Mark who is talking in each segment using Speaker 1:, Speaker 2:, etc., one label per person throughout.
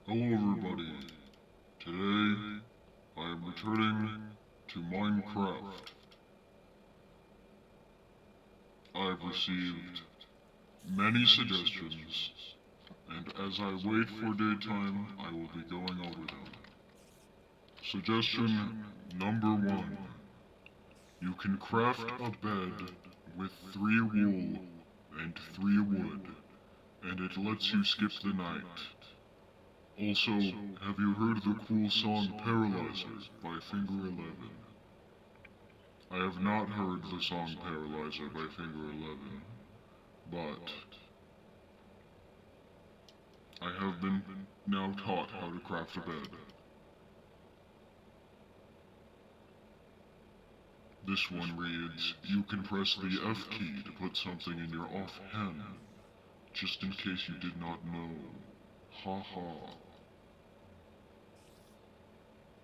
Speaker 1: Hello everybody. Today I am returning to Minecraft. I have received many suggestions, and as I wait for daytime, I will be going over them. Suggestion number 1. You can craft a bed with 3 wool and 3 wood, and it lets you skip the night. Also, have you heard the cool song Paralyzer by Finger 11? I have not heard the song Paralyzer by Finger 11, but I have been now taught how to craft a bed. This one reads, you can press the F key to put something in your offhand, just in case you did not know. Ha ha.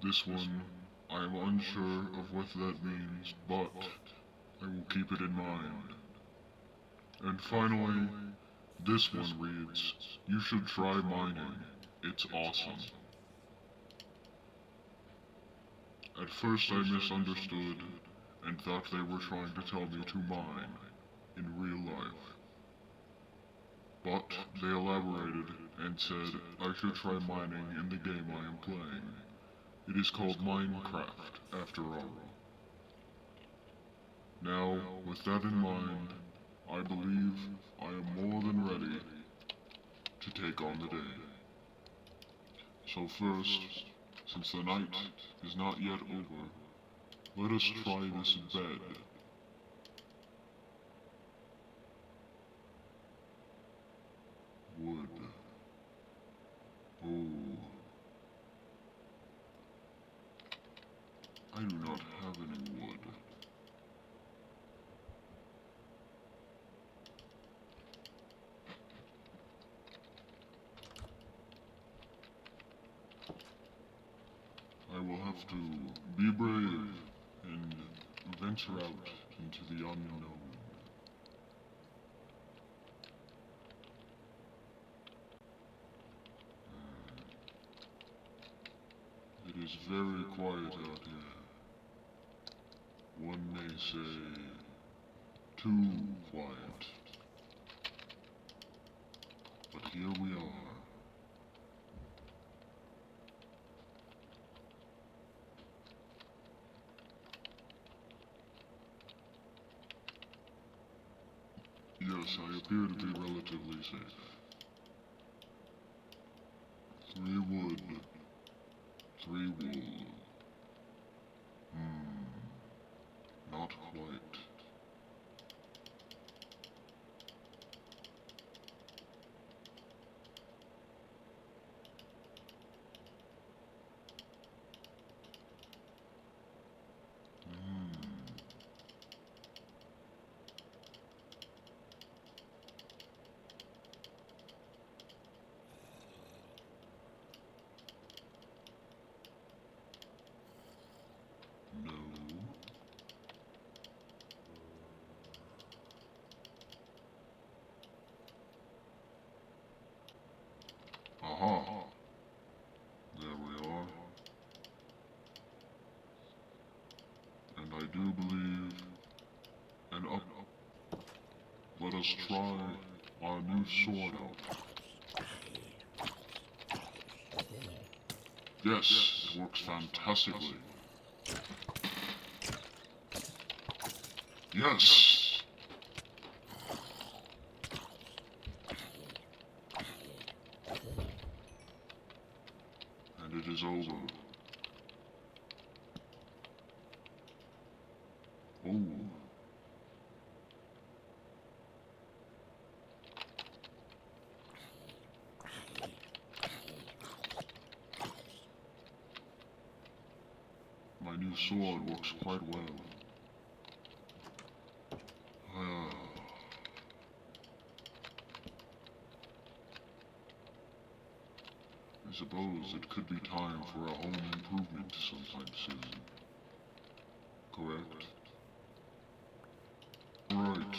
Speaker 1: This one, I am unsure of what that means, but I will keep it in mind. And finally, this one reads, you should try mining. It's awesome. At first I misunderstood and thought they were trying to tell me to mine in real life. But they elaborated and said I should try mining in the game I am playing. It is called Minecraft, after all. Now, with that in mind, I believe I am more than ready to take on the day. So first, since the night is not yet over, let us try this bed. Wood. Oh. I do not have any wood. I will have to be brave and venture out into the unknown. It is very quiet out here. One may say, too quiet. But here we are. Yes, I appear to be relatively safe. 3 wood, 3 wool. Not quite. No. Aha! There we are. And I do believe an up. Let us try our new sword out. Yes, it works fantastically. Yes! And it is over. Oh. My new sword works quite well. I suppose it could be time for a home improvement sometime soon. Correct? Right.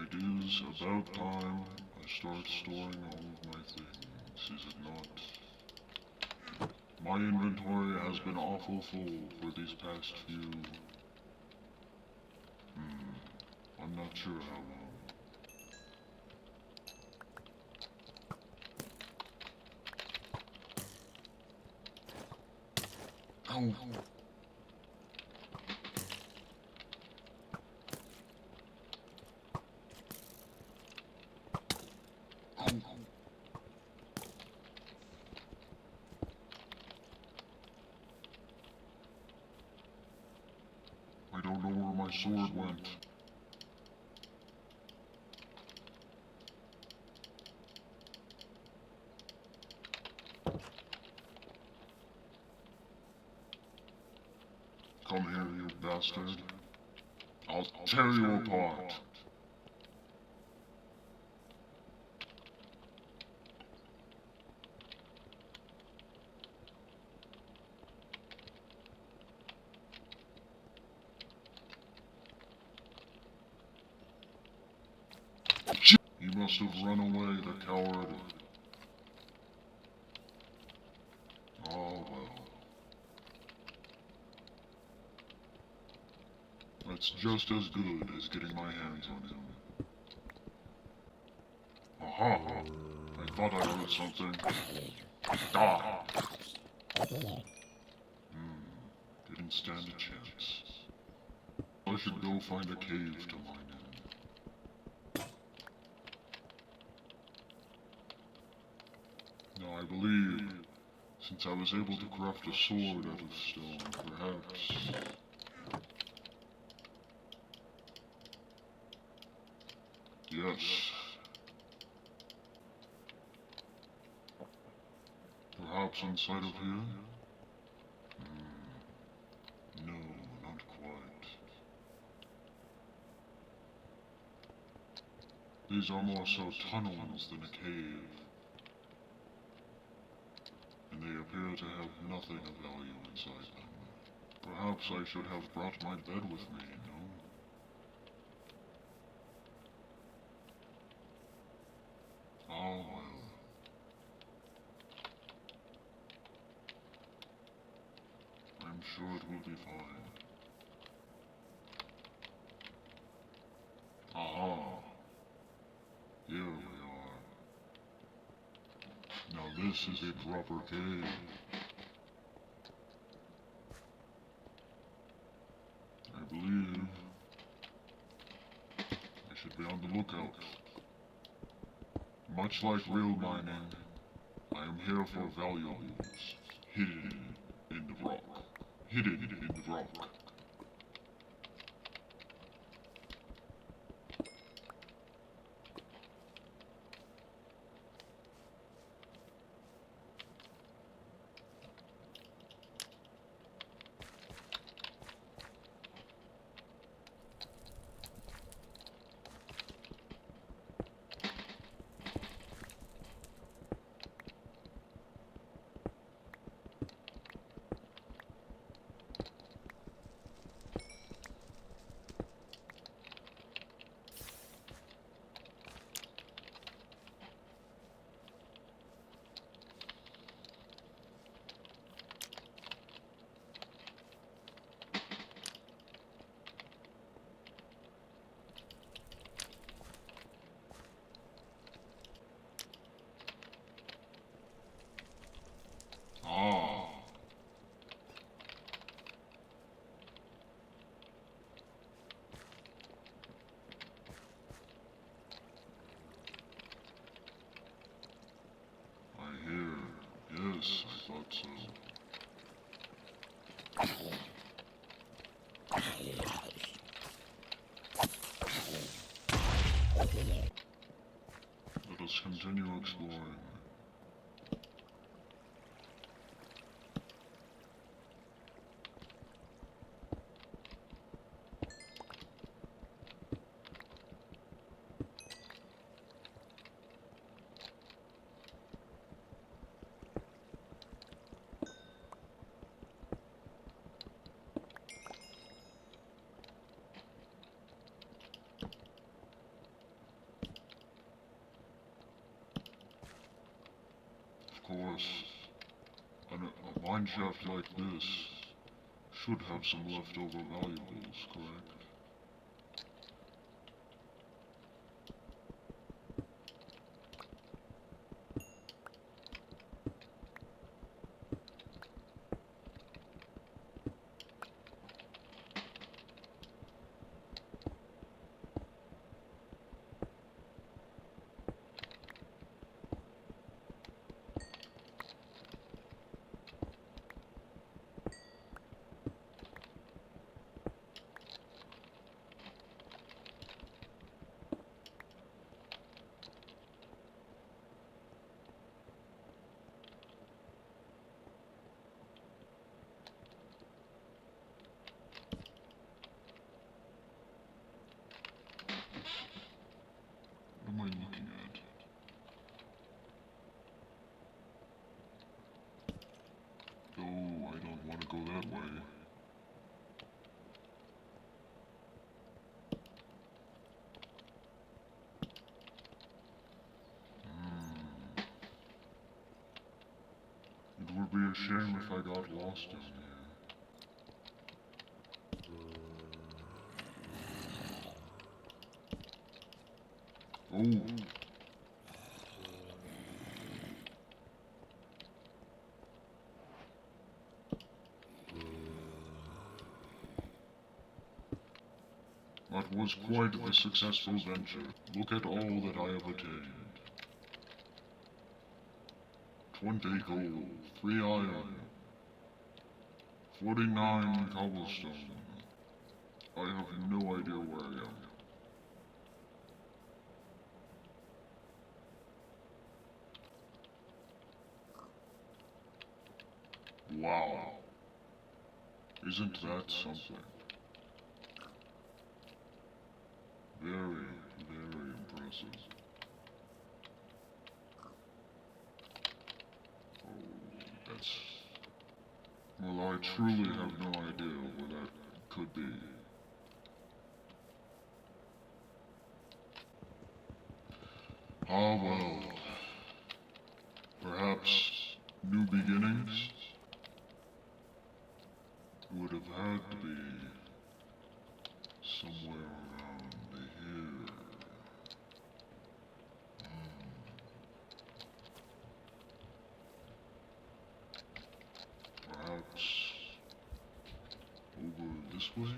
Speaker 1: It is about time I start storing all of my is it not? My inventory has been awful full for these past few... I'm not sure how long. Ow! I don't know where my sword went. Come here, you bastard. I'll tear you apart. He must have run away, the coward. Oh well. That's just as good as getting my hands on him. Aha! I thought I heard something. Ah! Didn't stand a chance. I should go find a cave to mine in. Now I believe, since I was able to craft a sword out of stone, perhaps... Yes. Perhaps inside of here? No, not quite. These are more so tunnels than a cave. And they appear to have nothing of value inside them. Perhaps I should have brought my bed with me, no? Oh well. I'm sure it will be fine. Aha! Here we are. Now this is a proper cave. I believe I should be on the lookout. Much like real mining, I am here for valuables, hidden in the rock. Hidden in the rock. Ah. I hear. Yes, I thought so. Let us continue exploring. regardless, a mine shaft like this should have some leftover valuables, correct? What am I looking at? Oh, I don't want to go that way. It would be a shame if I got lost down here. Oh! That was quite the successful venture. Look at all that I have attained. 20 gold, 3 iron, 49 cobblestone. I have no idea where I am. Wow. Isn't that something? Very, very impressive. Oh, that's... Well, I truly have no idea what that could be. Ah, well. Perhaps new beginnings would have had to be somewhere around here. Perhaps over this way?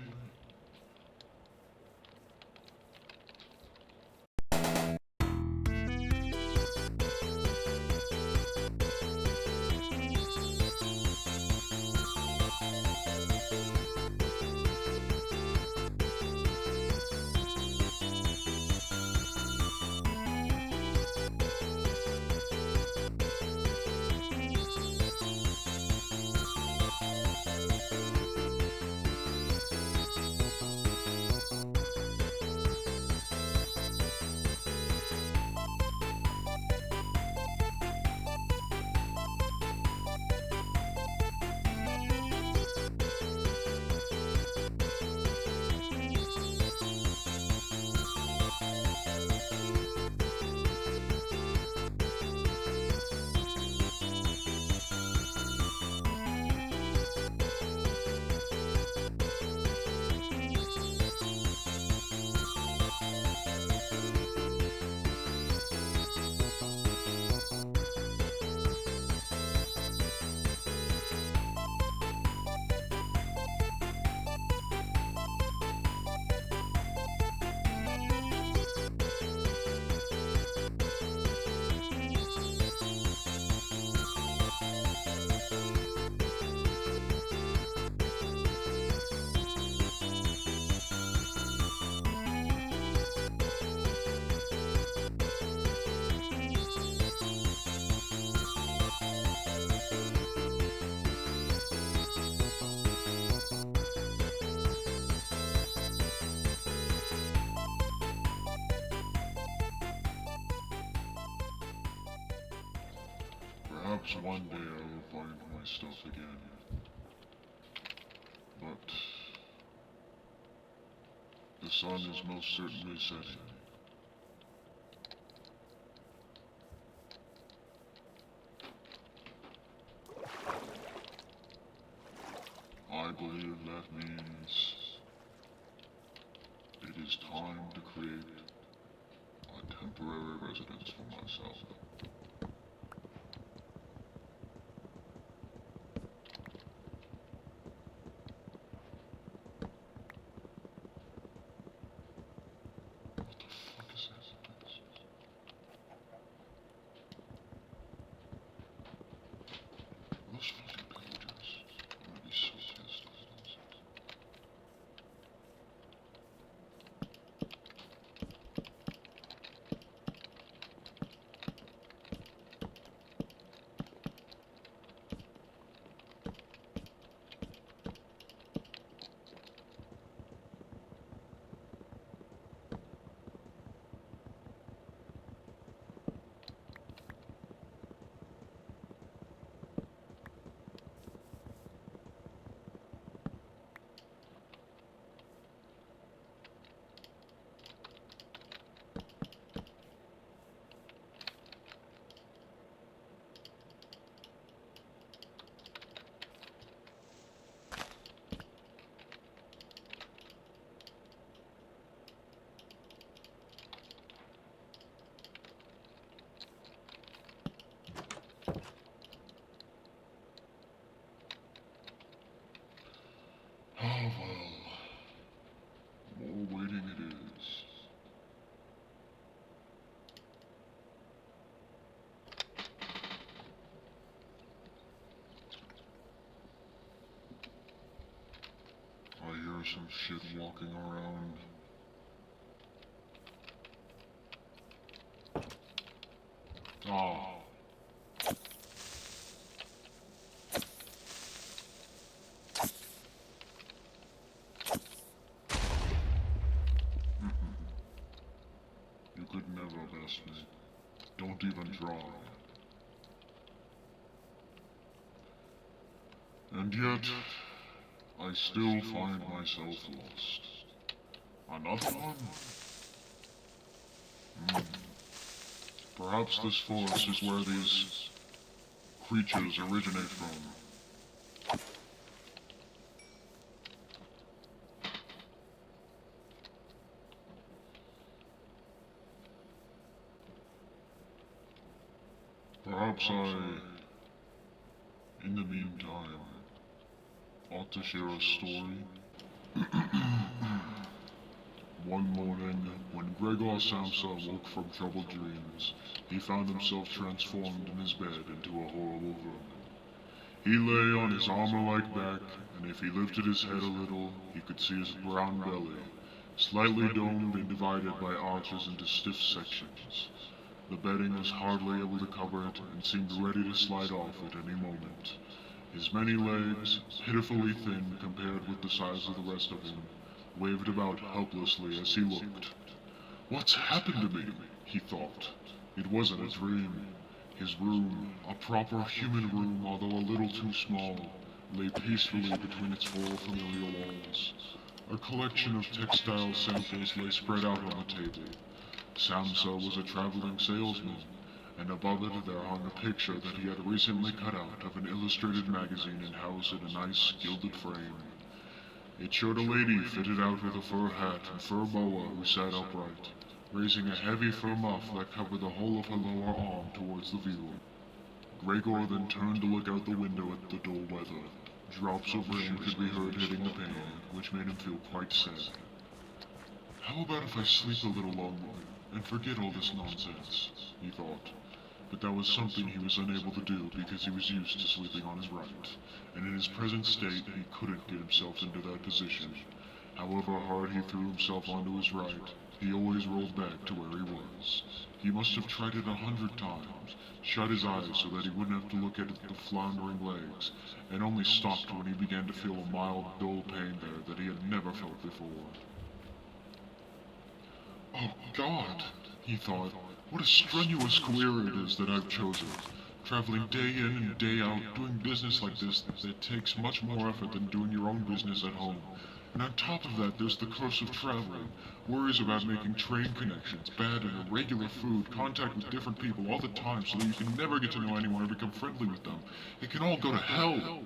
Speaker 1: Perhaps one day I will find my stuff again. But the sun is most certainly setting. is time to create a temporary residence for myself. What the fuck is this? Those fucking pillagers. I'm gonna be so pissed off. Oh well, more waiting it is. I hear some shit walking around. Ah. You could never best me. Don't even try. And yet, I still find myself lost. Another one? Perhaps this forest is where these creatures originate from. Perhaps I, in the meantime, ought to share a story. One morning, when Gregor Samsa woke from troubled dreams, he found himself transformed in his bed into a horrible vermin. He lay on his armor-like back, and if he lifted his head a little, he could see his brown belly, slightly domed and divided by arches into stiff sections. The bedding was hardly able to cover it, and seemed ready to slide off at any moment. His many legs, pitifully thin compared with the size of the rest of him, waved about helplessly as he looked. What's happened to me? He thought. It wasn't a dream. His room, a proper human room, although a little too small, lay peacefully between its four familiar walls. A collection of textile samples lay spread out on the table. Samsa was a traveling salesman, and above it there hung a picture that he had recently cut out of an illustrated magazine and housed in a nice gilded frame. It showed a lady fitted out with a fur hat and fur boa who sat upright, raising a heavy fur muff that covered the whole of her lower arm towards the viewer. Gregor then turned to look out the window at the dull weather. Drops of rain could be heard hitting the pane, which made him feel quite sad. How about if I sleep a little longer, and forget all this nonsense, he thought. But that was something he was unable to do because he was used to sleeping on his right, and in his present state he couldn't get himself into that position. However hard he threw himself onto his right, he always rolled back to where he was. He must have tried it 100 times, shut his eyes so that he wouldn't have to look at the floundering legs, and only stopped when he began to feel a mild, dull pain there that he had never felt before. Oh God, he thought, what a strenuous career it is that I've chosen. Traveling day in and day out, doing business like this that takes much more effort than doing your own business at home. And on top of that, there's the curse of traveling. Worries about making train connections, bad and irregular food, contact with different people all the time so that you can never get to know anyone or become friendly with them. It can all go to hell.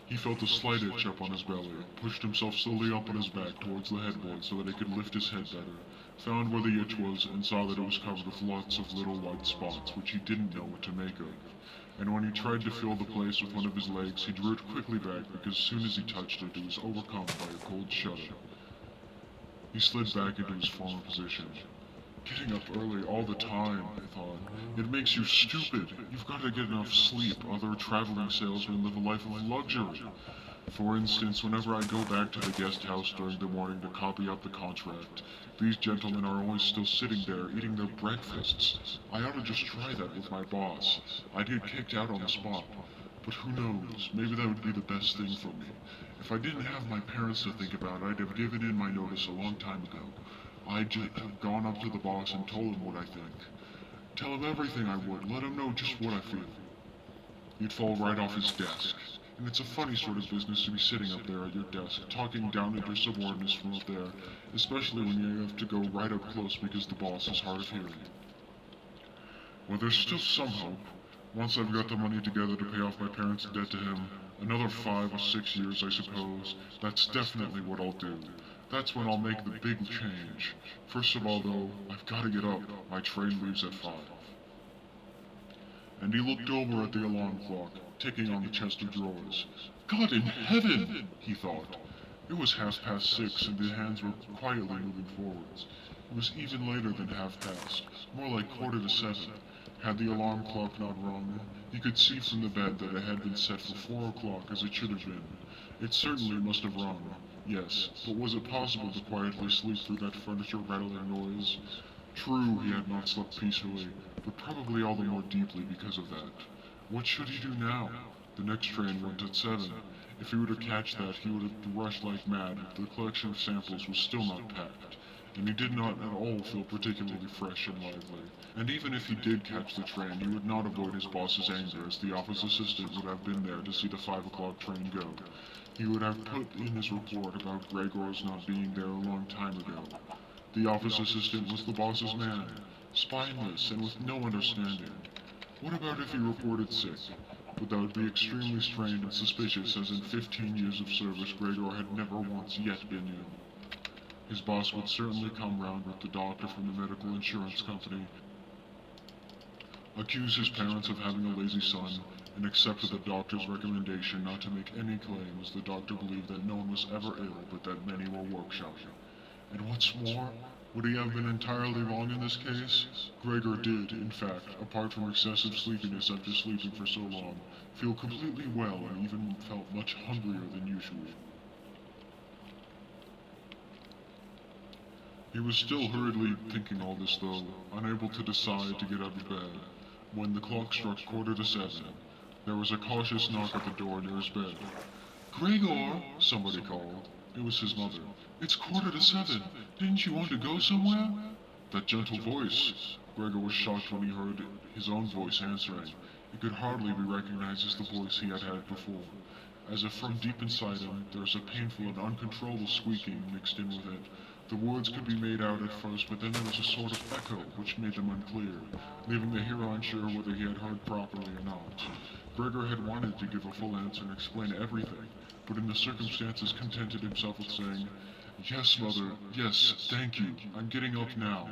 Speaker 1: He felt a slight itch up on his belly, pushed himself slowly up on his back towards the headboard so that he could lift his head better, found where the itch was and saw that it was covered with lots of little white spots which he didn't know what to make of. And when he tried to fill the place with one of his legs, he drew it quickly back because as soon as he touched it, it was overcome by a cold shudder. He slid back into his former position. Getting up early all the time, I thought. It makes you stupid. You've got to get enough sleep. Other traveling salesmen live a life of luxury. For instance, whenever I go back to the guest house during the morning to copy up the contract, these gentlemen are always still sitting there eating their breakfasts. I ought to just try that with my boss. I'd get kicked out on the spot. But who knows, maybe that would be the best thing for me. If I didn't have my parents to think about, I'd have given in my notice a long time ago. I'd just have gone up to the boss and told him what I think. Tell him everything I would, let him know just what I feel. He'd fall right off his desk. And it's a funny sort of business to be sitting up there at your desk, talking down at your subordinates from up there, especially when you have to go right up close because the boss is hard of hearing. Well, there's still some hope. Once I've got the money together to pay off my parents' debt to him, another 5 or 6 years, I suppose, that's definitely what I'll do. That's when I'll make the big change. First of all, though, I've got to get up. My train leaves at 5. And he looked over at the alarm clock, ticking on the chest of drawers. God in heaven, he thought. It was 6:30, and the hands were quietly moving forwards. It was even later than 7:30, more like 7:15. Had the alarm clock not rung, he could see from the bed that it had been set for 4 o'clock as it should have been. It certainly must have rung, yes, but was it possible to quietly sleep through that furniture rattling noise? True, he had not slept peacefully, but probably all the more deeply because of that. What should he do now? The next train went at 7. If he were to catch that, he would have rushed like mad. The collection of samples was still not packed, and he did not at all feel particularly fresh and lively. And even if he did catch the train, he would not avoid his boss's anger, as the office assistant would have been there to see the 5 o'clock train go. He would have put in his report about Gregor's not being there a long time ago. The office assistant was the boss's man, spineless and with no understanding. What about if he reported sick? But that would be extremely strained and suspicious, as in 15 years of service Gregor had never once yet been ill. His boss would certainly come round with the doctor from the medical insurance company, accuse his parents of having a lazy son, and accept the doctor's recommendation not to make any claims. The doctor believed that no one was ever ill, but that many were workshopping. And what's more, would he have been entirely wrong in this case? Gregor did, in fact, apart from excessive sleepiness after sleeping for so long, feel completely well and even felt much hungrier than usual. He was still hurriedly thinking all this though, unable to decide to get out of bed, when the clock struck 7:15. There was a cautious knock at the door near his bed. "Gregor," somebody called. It was his mother. "It's 7:15. Didn't you want to go somewhere?" That gentle voice! Gregor was shocked when he heard his own voice answering. It could hardly be recognized as the voice he had had before. As if from deep inside him, there was a painful and uncontrollable squeaking mixed in with it. The words could be made out at first, but then there was a sort of echo which made them unclear, leaving the hero unsure whether he had heard properly or not. Gregor had wanted to give a full answer and explain everything, but in the circumstances contented himself with saying, "Yes, mother, yes, thank you, I'm getting up now."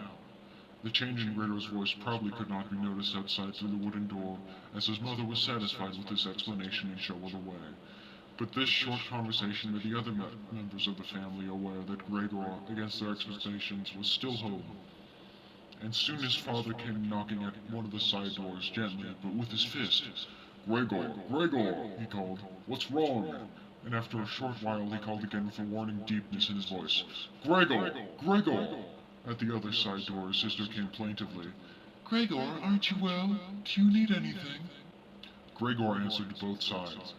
Speaker 1: The change in Gregor's voice probably could not be noticed outside through the wooden door, as his mother was satisfied with his explanation and shoveled away. But this short conversation made the other members of the family aware that Gregor, against their expectations, was still home. And soon his father came knocking at one of the side doors, gently, but with his fist. "Gregor, Gregor," he called, "what's wrong?" And after a short while he called again with a warning deepness in his voice. "Gregor, Gregor!" At the other side door his sister came plaintively. "Gregor, aren't you well? Do you need anything?" Gregor answered both sides.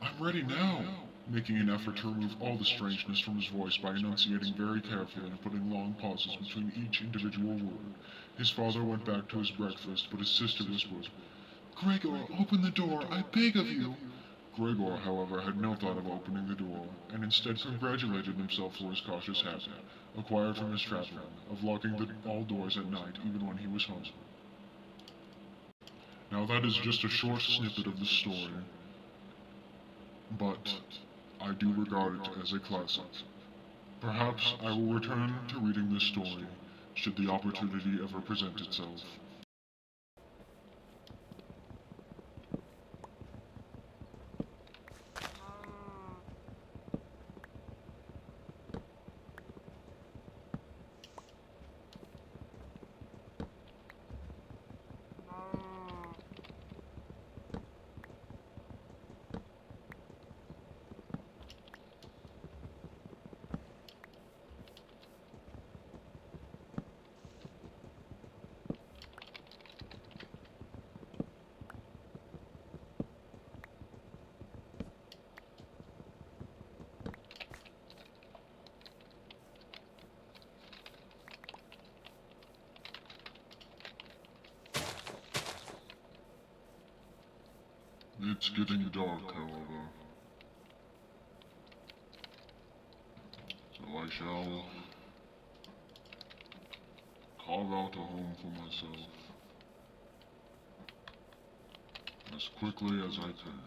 Speaker 1: "I'm ready now," making an effort to remove all the strangeness from his voice by enunciating very carefully and putting long pauses between each individual word. His father went back to his breakfast, but his sister whispered, "Gregor, open the door, I beg of you." Gregor, however, had no thought of opening the door, and instead congratulated himself for his cautious habit, acquired from his traveling, of locking all doors at night, even when he was home. Now that is just a short snippet of the story. but I do regard it as a classic. Perhaps I will return to reading this story should the opportunity ever present itself. It's getting dark, however, so I shall carve out a home for myself as quickly as I can.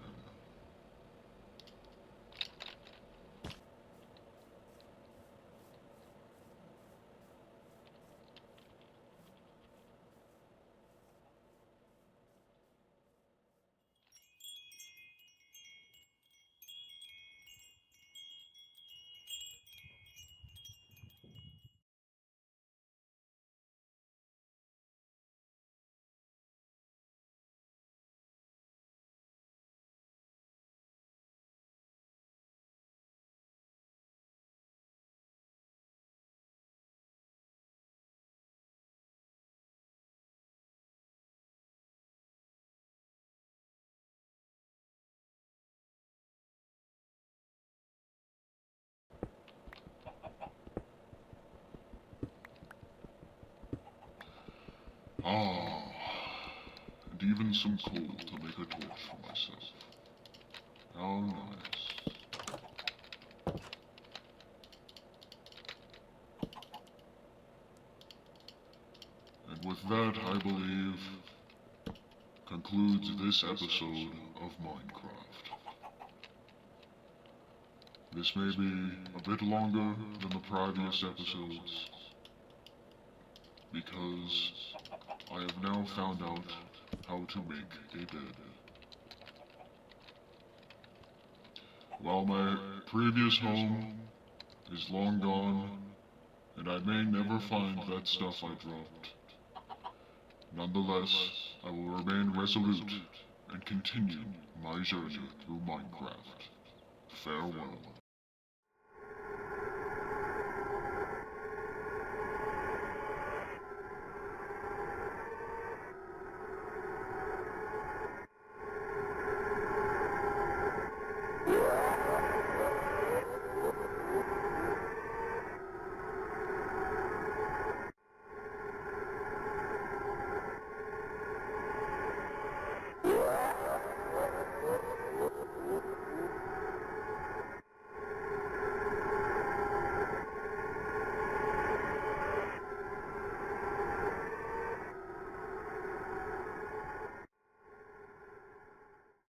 Speaker 1: Ah, and even some coal to make a torch for myself. How nice. And with that, I believe, concludes this episode of Minecraft. This may be a bit longer than the previous episodes, because I have now found out how to make a bed. While my previous home is long gone, and I may never find that stuff I dropped, nonetheless, I will remain resolute and continue my journey through Minecraft. Farewell.